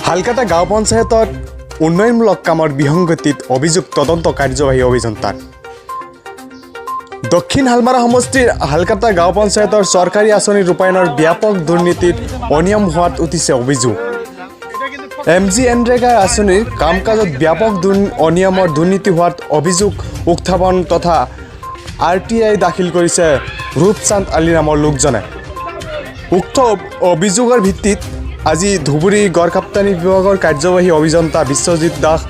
হালকাটা গাঁও পঞ্চায়তত উন্নয়নমূলক কামৰ বিসংগতিত অভিযোগ তদন্ত কাৰ্যবাহী অভিযন্তাৰ। দক্ষিণ হালমাৰা সমষ্টিৰ হালকাটা গাঁও পঞ্চায়তৰ চৰকাৰী আঁচনি ৰূপায়ণৰ ব্যাপক দুৰ্নীতিত অনিয়ম হোৱাত উঠিছে অভিযোগ। MGNৰেগা আঁচনিৰ কাম কাজত ব্যাপক অনিয়মৰ দুৰ্নীতি হোৱাত অভিযোগ উত্থাপন তথা RTI দাখিল কৰিছে ৰূপচান্দ আলী নামৰ লোকজনে। উক্ত অভিযোগৰ ভিত্তিত আজি ধুবুৰী গড়কাপ্তানি বিভাগৰ কাৰ্যবাহী অভিযন্তা বিশ্বজিৎ দাস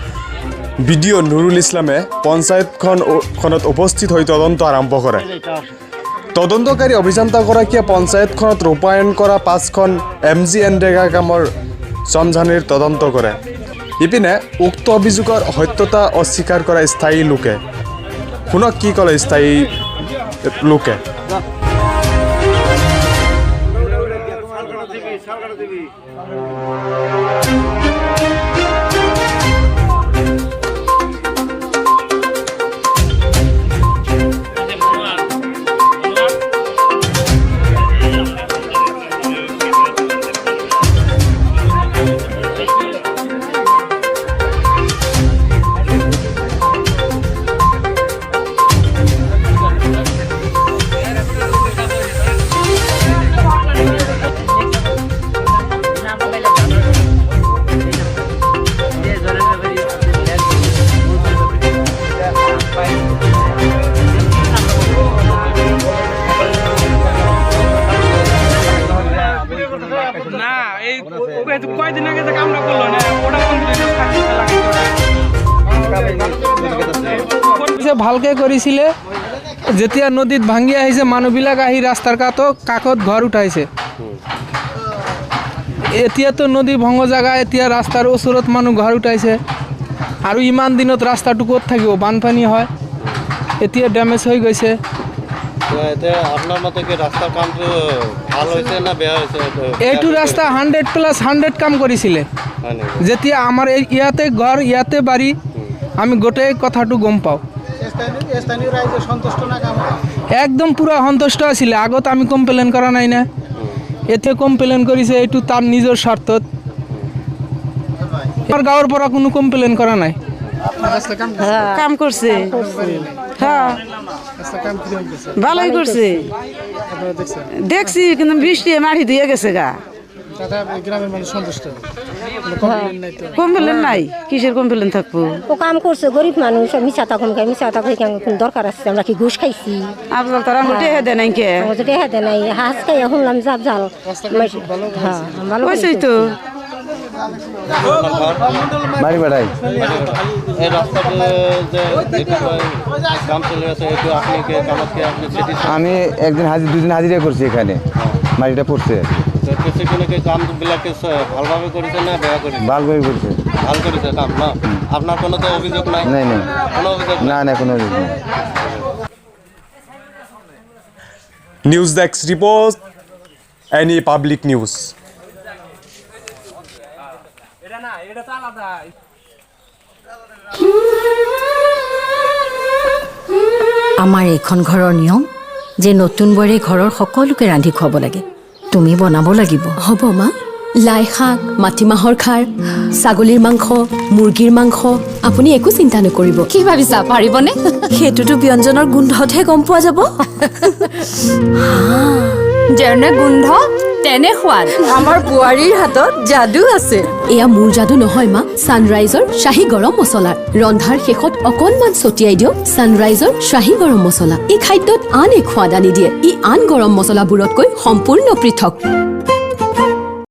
BDO নুৰুল ইছলামে পঞ্চায়তখনত উপস্থিত হৈ তদন্ত আৰম্ভ কৰে। তদন্তকাৰী অভিযন্তাগৰাকীয়ে পঞ্চায়তখনত ৰূপায়ণ কৰা 5খন MGNৰেগা কামৰ সমঝানিৰ তদন্ত কৰে। ইপিনে উক্ত অভিযোগৰ সত্যতা অস্বীকাৰ কৰা স্থায়ী লোকে। শুনক কি ক'লে স্থায়ী লোকে। ভালকে কৰিছিলে যেতিয়া নদীত ভাঙি আহিছে মানুহবিলাক আহি ৰাস্তাৰ কাষত ঘৰ উঠাইছে। এতিয়াতো নদী ভঙ জাগা, এতিয়া ৰাস্তাৰ ওচৰত মানুহ ঘৰ উঠাইছে আৰু ইমান দিনত ৰাস্তাটো ক'ত থাকিব, বানপানী হয়, এতিয়া ডেমেজ হৈ গৈছে। এইটো ৰাস্তা 100+100 কাম কৰিছিলে। যেতিয়া আমাৰ ইয়াতে ঘৰ, ইয়াতে বাৰী, আমি গোটেই কথাটো গম পাওঁ। একদম পুৰা সন্তুষ্ট আছিলে। আগত আমি কমপ্লেইন কৰা নাই না, এতিয়া কমপ্লেইন কৰিছে। এইটো তাৰ নিজৰ স্বাৰ্থত। আমাৰ গাঁৱৰ পৰা কোনো কমপ্লেইন কৰা নাই। কাম করছে, হ্যাঁ ভালোই করছে। দেখছি কিন্তু বৃষ্টি মাটি দিয়ে গেছে গা। কমপ্লেন নাই, কিসের কমপ্লেন থাকবো? ও কাম করছে, গরিব মানুষ, মিশা তখন মিশা তখন দরকার আছে। আমরা কি ঘুষ খাইছি? আপনার তারা টেহা দেয় নাই কে? টেহা দেয় নাই, হাঁস খাই শুনলাম জাল জাল। হ্যাঁ ভালো হয়েছেই তো। বাড়ি বাড়াই আমি একদিন দুদিন হাজিরা করছি এখানে, মাটিটা পড়ছে। ভালভাবে করেছে না বেয়া করেছে? ভালভাবে করছে। ভাল করেছে কাম না? আপনার কোনো তো অভিযোগ নাই? নাই নাই, কোনো অভিযোগ না না, কোনো অভিযোগ নাই। News desk report, any public news. আমাৰ এইখন ঘৰৰ নিয়ম যে নতুন বোৱাৰীয়ে ঘৰৰ সকলোকে ৰান্ধি খুৱাব লাগে। তুমি বনাব লাগিব। হ'ব মা। লাই শাক, মাটিমাহৰ খাৰ, ছাগলীৰ মাংস, মুৰ্গীৰ মাংস, আপুনি একো চিন্তা নকৰিব। কি ভাবিছা, পাৰিবনে? সেইটোতো ব্যঞ্জনৰ গোন্ধতহে গম পোৱা যাব। যেনে গোন্ধ তেনে সোৱাদ। আমাৰ বোৱাৰীৰ হাতত যাদু আছে। এয়া মোৰ যাদু নহয় মা, ছানৰাইজৰ শ্বাহী গৰম মছলাৰ। ৰন্ধাৰ শেষত অকণমান ছটিয়াই দিয়ক ছানৰাইজৰ শ্বাহী গৰম মছলা। এই খাদ্যত আন এক সোৱাদ আনি দিয়ে। ই আন গৰম মছলাবোৰতকৈ সম্পূৰ্ণ পৃথক।